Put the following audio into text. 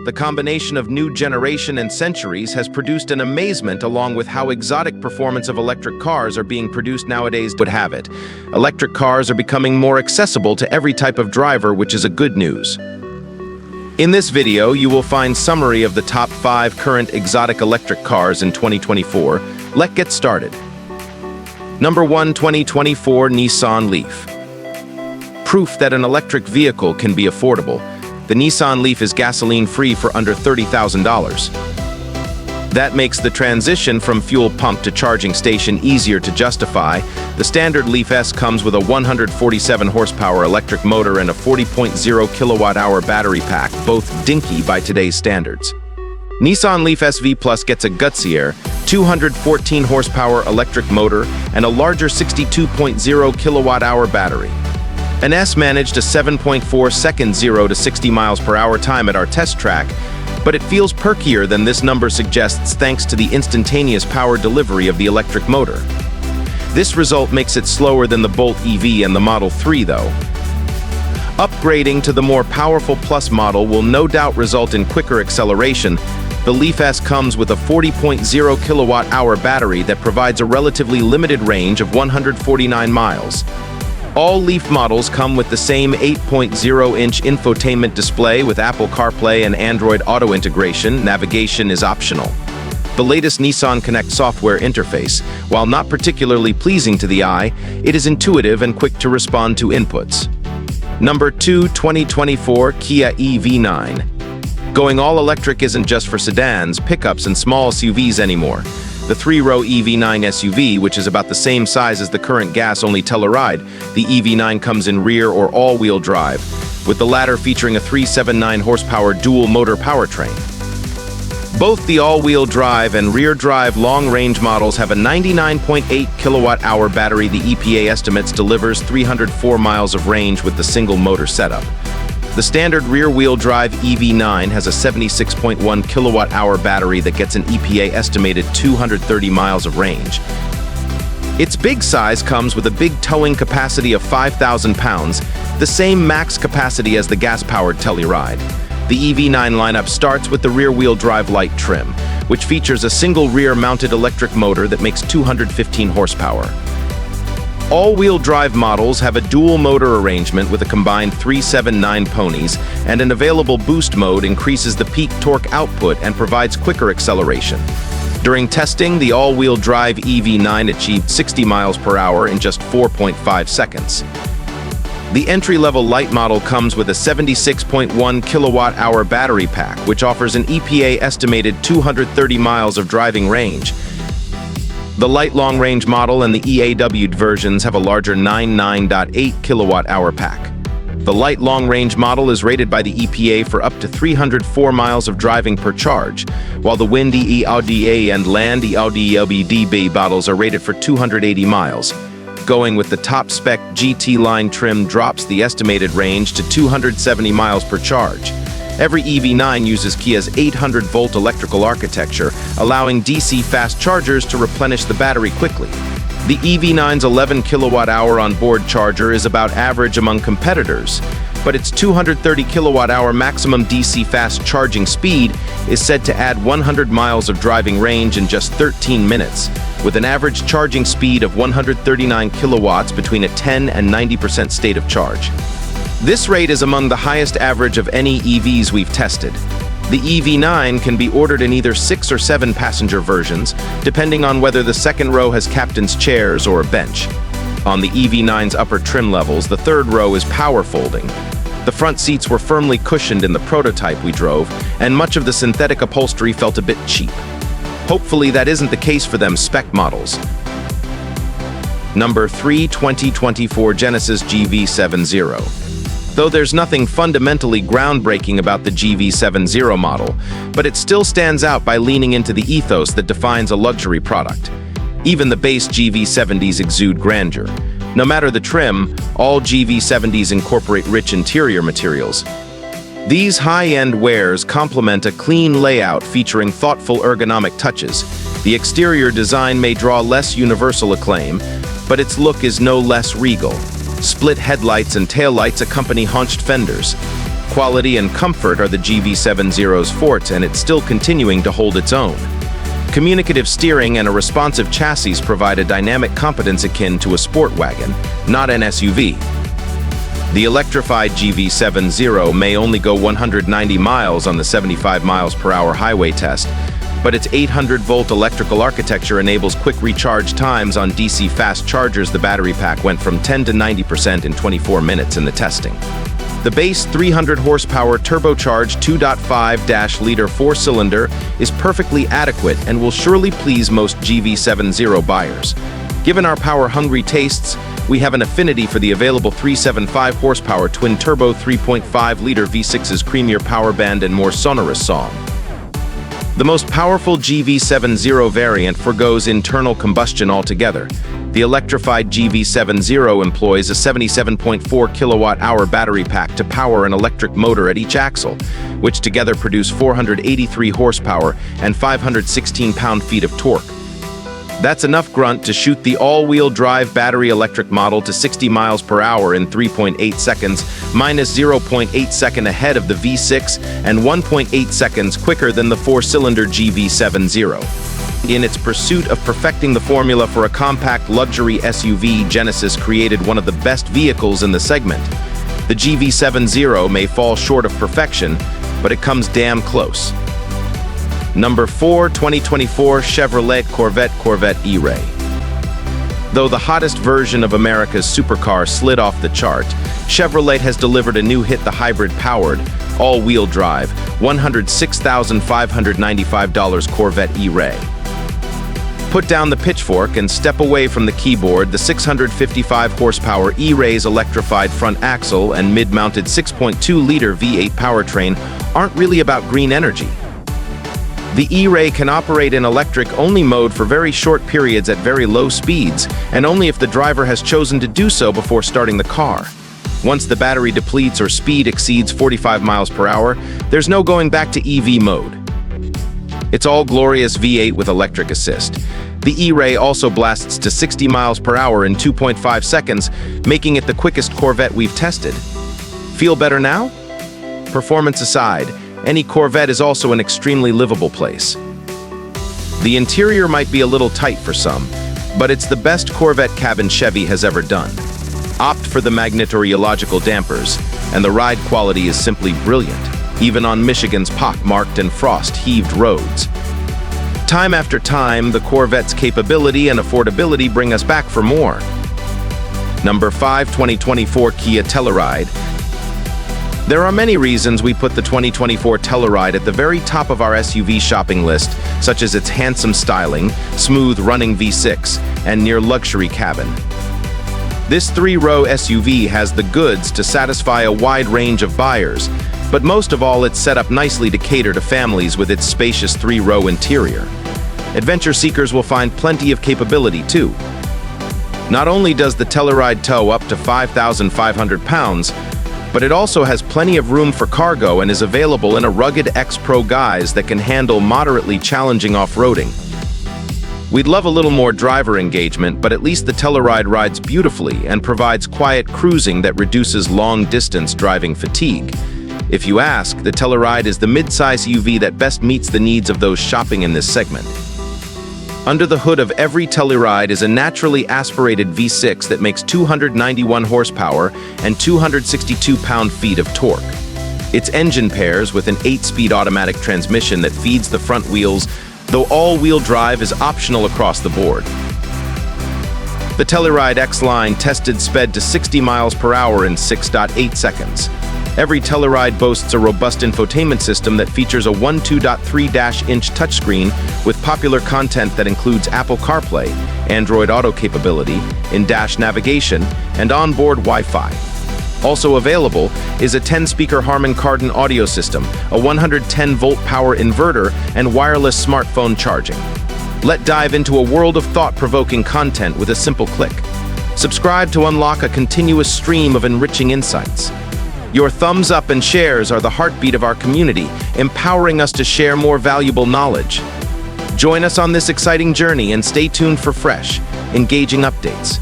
The combination of new generation and centuries has produced an amazement along with how exotic performance of electric cars are being produced nowadays would have it. Electric cars are becoming more accessible to every type of driver, which is a good news. In this video, you will find summary of the top 5 current exotic electric cars in 2024. Let's get started. Number 1, 2024 Nissan Leaf. Proof that an electric vehicle can be affordable. The Nissan Leaf is gasoline-free for under $30,000. That makes the transition from fuel pump to charging station easier to justify. The standard Leaf S comes with a 147 horsepower electric motor and a 40.0 kilowatt-hour battery pack, both dinky by today's standards. Nissan Leaf SV Plus gets a gutsier 214 horsepower electric motor and a larger 62.0 kilowatt-hour battery. An S managed a 7.4 second 0 to 60 miles per hour time at our test track, but it feels perkier than this number suggests thanks to the instantaneous power delivery of the electric motor. This result makes it slower than the Bolt EV and the Model 3 though. Upgrading to the more powerful Plus model will no doubt result in quicker acceleration. The Leaf S comes with a 40.0 kilowatt-hour battery that provides a relatively limited range of 149 miles. All Leaf models come with the same 8.0-inch infotainment display with Apple CarPlay and Android Auto integration. Navigation is optional. The latest Nissan Connect software interface, while not particularly pleasing to the eye, it is intuitive and quick to respond to inputs. Number 2, 2024 Kia EV9. Going all-electric isn't just for sedans, pickups, and small SUVs anymore. The 3-row EV9 SUV, which is about the same size as the current gas-only Telluride, the EV9 comes in rear or all-wheel drive, with the latter featuring a 379 horsepower dual-motor powertrain. Both the all-wheel drive and rear-drive long-range models have a 99.8 kilowatt-hour battery. The EPA estimates delivers 304 miles of range with the single-motor setup. The standard rear-wheel drive EV9 has a 76.1 kilowatt-hour battery that gets an EPA estimated 230 miles of range. Its big size comes with a big towing capacity of 5,000 pounds, the same max capacity as the gas-powered Telluride. The EV9 lineup starts with the rear-wheel drive light trim, which features a single rear-mounted electric motor that makes 215 horsepower. All-wheel drive models have a dual motor arrangement with a combined 379 ponies, and an available boost mode increases the peak torque output and provides quicker acceleration. During testing, the all-wheel drive EV9 achieved 60 miles per hour in just 4.5 seconds. The entry-level light model comes with a 76.1 kilowatt-hour battery pack, which offers an EPA estimated 230 miles of driving range. The light long-range model and the EAW'd versions have a larger 99.8 kilowatt-hour pack. The light long-range model is rated by the EPA for up to 304 miles of driving per charge, while the Wind EAWD and Land EAWD models are rated for 280 miles. Going with the top-spec GT line trim drops the estimated range to 270 miles per charge. Every EV9 uses Kia's 800-volt electrical architecture, allowing DC fast chargers to replenish the battery quickly. The EV9's 11 kilowatt-hour onboard charger is about average among competitors, but its 230 kilowatt-hour maximum DC fast charging speed is said to add 100 miles of driving range in just 13 minutes, with an average charging speed of 139 kilowatts between a 10 and 90% state of charge. This rate is among the highest average of any EVs we've tested. The EV9 can be ordered in either 6 or 7 passenger versions, depending on whether the second row has captain's chairs or a bench. On the EV9's upper trim levels, the third row is power folding. The front seats were firmly cushioned in the prototype we drove, and much of the synthetic upholstery felt a bit cheap. Hopefully that isn't the case for them spec models. Number 3, 2024 Genesis GV70. Though there's nothing fundamentally groundbreaking about the GV70 model, but it still stands out by leaning into the ethos that defines a luxury product. Even the base GV70s exude grandeur. No matter the trim, all GV70s incorporate rich interior materials. These high-end wares complement a clean layout featuring thoughtful ergonomic touches. The exterior design may draw less universal acclaim, but its look is no less regal. Split headlights and taillights accompany haunched fenders. Quality and comfort are the GV70's forte, and it's still continuing to hold its own. Communicative steering and a responsive chassis provide a dynamic competence akin to a sport wagon, not an SUV. The electrified GV70 may only go 190 miles on the 75 miles per hour highway test, but its 800-volt electrical architecture enables quick recharge times on DC fast chargers. The battery pack went from 10 to 90% in 24 minutes in the testing. The base 300 horsepower turbocharged 2.5-liter four-cylinder is perfectly adequate and will surely please most GV70 buyers. Given our power-hungry tastes, we have an affinity for the available 375 horsepower twin-turbo 3.5-liter V6's creamier power band and more sonorous song. The most powerful GV70 variant forgoes internal combustion altogether. The electrified GV70 employs a 77.4 kilowatt-hour battery pack to power an electric motor at each axle, which together produce 483 horsepower and 516 pound-feet of torque. That's enough grunt to shoot the all-wheel drive battery electric model to 60 miles per hour in 3.8 seconds, minus 0.8 seconds ahead of the V6 and 1.8 seconds quicker than the four-cylinder GV70. In its pursuit of perfecting the formula for a compact luxury SUV, Genesis created one of the best vehicles in the segment. The GV70 may fall short of perfection, but it comes damn close. Number 4, 2024 Chevrolet Corvette E-Ray. Though the hottest version of America's supercar slid off the chart, Chevrolet has delivered a new hit: the hybrid-powered, all-wheel drive, $106,595 Corvette E-Ray. Put down the pitchfork and step away from the keyboard. The 655 horsepower E-Ray's electrified front axle and mid-mounted 6.2-liter V8 powertrain aren't really about green energy. The E-Ray can operate in electric-only mode for very short periods at very low speeds, and only if the driver has chosen to do so before starting the car. Once the battery depletes or speed exceeds 45 miles per hour, there's no going back to EV mode. It's all glorious V8 with electric assist. The E-Ray also blasts to 60 miles per hour in 2.5 seconds, making it the quickest Corvette we've tested. Feel better now? Performance aside, any Corvette is also an extremely livable place. The interior might be a little tight for some, but it's the best Corvette cabin Chevy has ever done. Opt for the magnetorheological dampers, and the ride quality is simply brilliant, even on Michigan's pock-marked and frost-heaved roads. Time after time, the Corvette's capability and affordability bring us back for more. Number 5, 2024 Kia Telluride. There are many reasons we put the 2024 Telluride at the very top of our SUV shopping list, such as its handsome styling, smooth running V6, and near-luxury cabin. This three-row SUV has the goods to satisfy a wide range of buyers, but most of all, it's set up nicely to cater to families with its spacious three-row interior. Adventure seekers will find plenty of capability, too. Not only does the Telluride tow up to 5,500 pounds, but it also has plenty of room for cargo and is available in a rugged X-Pro guise that can handle moderately challenging off-roading. We'd love a little more driver engagement, but at least the Telluride rides beautifully and provides quiet cruising that reduces long-distance driving fatigue. If you ask, the Telluride is the mid-size UV that best meets the needs of those shopping in this segment. Under the hood of every Telluride is a naturally aspirated V6 that makes 291 horsepower and 262 pound-feet of torque. Its engine pairs with an 8-speed automatic transmission that feeds the front wheels, though all-wheel drive is optional across the board. The Telluride X-Line tested sped to 60 miles per hour in 6.8 seconds. Every Telluride boasts a robust infotainment system that features a 2.3-inch touchscreen with popular content that includes Apple CarPlay, Android Auto capability, in-dash navigation, and onboard Wi-Fi. Also available is a 10-speaker Harman Kardon audio system, a 110-volt power inverter, and wireless smartphone charging. Let's dive into a world of thought-provoking content with a simple click. Subscribe to unlock a continuous stream of enriching insights. Your thumbs up and shares are the heartbeat of our community, empowering us to share more valuable knowledge. Join us on this exciting journey and stay tuned for fresh, engaging updates.